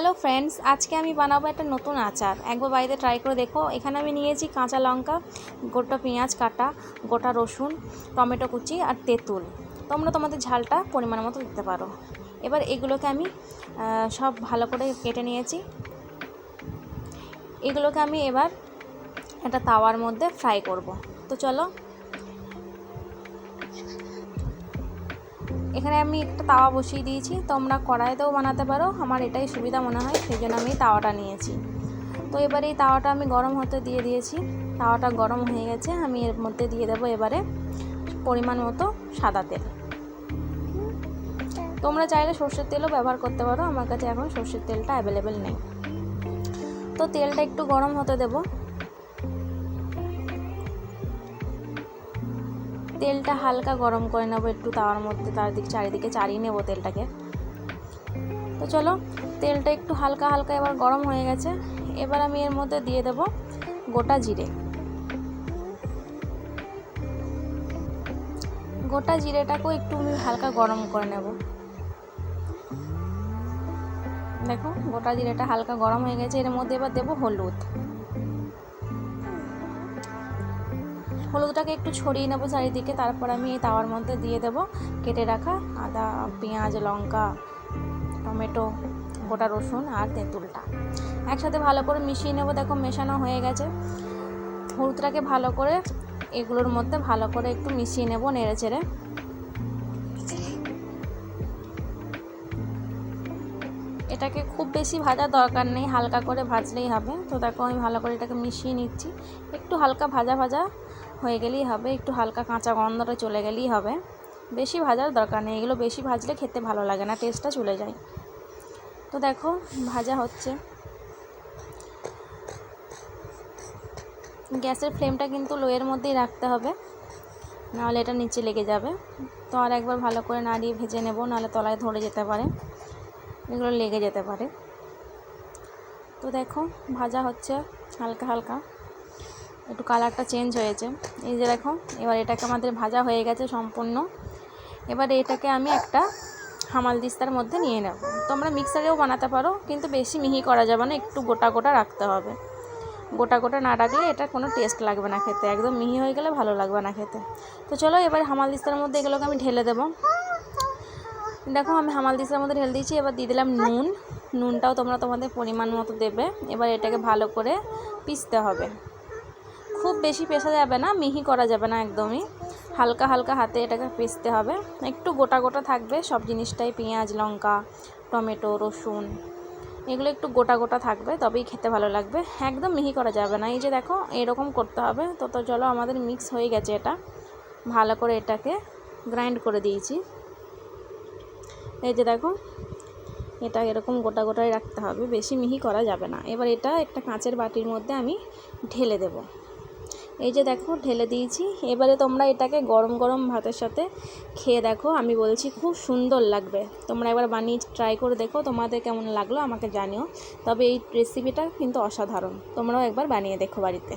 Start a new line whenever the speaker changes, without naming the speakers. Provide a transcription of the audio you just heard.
Hello friends, আজকে আমি বানাবো একটা নতুন আচার। একবার বাড়িতে ট্রাই করে দেখো। এখানে আমি নিয়েছি কাঁচা লঙ্কা, গোটা পেঁয়াজ কাটা, গোটা রসুন, টমেটো কুচি আর তেঁতুল। তোমরা তোমাদের ঝালটা পরিমাণ মতো দিতে পারো। এবার এগুলোকে আমি সব ভালো করে কেটে নিয়েছি। এগুলোকে আমি এবার একটা তাওয়ার মধ্যে ফ্রাই করব। তো চলো, এখানে আমি একটা তাওয়া বসিয়ে দিয়েছি। তোমরা কড়াইতেও বানাতে পারো, আমার এটাই সুবিধা মনে হয়, সেই জন্য আমি তাওয়াটা নিয়েছি। তো এবারে এই তাওয়াটা আমি গরম হতে দিয়ে দিয়েছি। তাওয়াটা গরম হয়ে গেছে, আমি এর মধ্যে দিয়ে দেবো এবারে পরিমাণ মতো সাদা তেল। তোমরা চাইলে সর্ষের তেলও ব্যবহার করতে পারো, আমার কাছে এখন সর্ষের তেলটা অ্যাভেলেবেল নেই। তো তেলটা একটু গরম হতে দেবো। তেলটা হালকা গরম করে নেবো একটু তাওয়ার মধ্যে, চারিদিকে চাড়িয়ে নেবো তেলটাকে। তো চলো, তেলটা একটু হালকা হালকা এবার গরম হয়ে গেছে। এবার আমি এর মধ্যে দিয়ে দেব গোটা জিরে। গোটা জিরেটাকেও একটু আমি হালকা গরম করে নেব। দেখো, গোটা জিরেটা হালকা গরম হয়ে গেছে। এর মধ্যে এবার দেবো হলুদ। হলুদটাকে একটু ছড়িয়ে নেবো চারিদিকে। তারপর আমি এই তাওয়ার মধ্যে দিয়ে দেব কেটে রাখা আদা, পেঁয়াজ, লঙ্কা, টমেটো, গোটা রসুন আর তেঁতুলটা একসাথে ভালো করে মিশিয়ে নেব। দেখো, মেশানো হয়ে গেছে। হলুদটাকে ভালো করে এগুলোর মধ্যে ভালো করে একটু মিশিয়ে নেব নেড়ে চেড়ে। এটাকে খুব বেশি ভাজার দরকার নেই, হালকা করে ভাজলেই হবে। তো দেখো, আমি ভালো করে এটাকে মিশিয়ে নিচ্ছি। একটু হালকা ভাজা ভাজা হয়ে গেলেই হবে, একটু হালকা কাঁচা গন্ধটা চলে গেলেই হবে। বেশি ভাজার দরকার নেই, এগুলো বেশি ভাজলে খেতে ভালো লাগে না, টেস্টটা চলে যায়। তো দেখো, ভাজা হচ্ছে। গ্যাসের ফ্লেমটা কিন্তু লোয়ের মধ্যেই রাখতে হবে, নাহলে এটা নিচে লেগে যাবে। তো আর একবার ভালো করে নাড়িয়ে ভেজে নেব, নাহলে তলায় ধরে যেতে পারে, এগুলো লেগে যেতে পারে। তো দেখো, ভাজা হচ্ছে হালকা হালকা, একটু কালারটা চেঞ্জ হয়েছে। এই যে দেখো, এবার এটাকে আমাদের ভাজা হয়ে গেছে সম্পূর্ণ। এবার এটাকে আমি একটা হামালদিস্তার মধ্যে নিয়ে নেব। তোমরা মিক্সারেও বানাতে পারো, কিন্তু বেশি মিহি করা যাবে না, একটু গোটা গোটা রাখতে হবে। গোটা গোটা না রাখলে এটা কোনো টেস্ট লাগবে না খেতে, একদম মিহি হয়ে গেলে ভালো লাগবে না খেতে। তো চলো, এবার হামালদিস্তার মধ্যে এগুলোকে আমি ঢেলে দেবো। দেখো, আমি হামালদিস্তার মধ্যে ঢেলে দিয়েছি। এবার দিয়ে দিলাম নুন। নুনটাও তোমরা তোমাদের পরিমাণ মতো দেবে। এবার এটাকে ভালো করে পিষতে হবে। খুব বেশি পেষা যাবে না, মিহি করা যাবে না, একদমই হালকা হালকা হাতে এটাকে পিষতে হবে। একটু গোটা গোটা থাকবে সব জিনিসটাই, পেঁয়াজ, লঙ্কা, টমেটো, রসুন, এগুলো একটু গোটা গোটা থাকবে, তবেই খেতে ভালো লাগবে। একদম মিহি করা যাবে না। এই যে দেখো, এরকম করতে হবে। তো চলো, আমাদের মিক্স হয়ে গেছে এটা। ভালো করে এটাকে গ্রাইন্ড করে দিয়েছি। এই যে দেখো, এটা এরকম গোটা গোটাই রাখতে হবে, বেশি মিহি করা যাবে না। এবার এটা একটা কাঁচের বাটির মধ্যে আমি ঢেলে দেব। এই যে দেখো, ঢেলে দিয়েছি। এবারে তোমরা এটাকে গরম গরম ভাতের সাথে খেয়ে দেখো, আমি বলছি খুব সুন্দর লাগবে। তোমরা একবার বানিয়ে ট্রাই করে দেখো, তোমাদের কেমন লাগলো আমাকে জানিও। তবে এই রেসিপিটা কিন্তু অসাধারণ, তোমরাও একবার বানিয়ে দেখো বাড়িতে।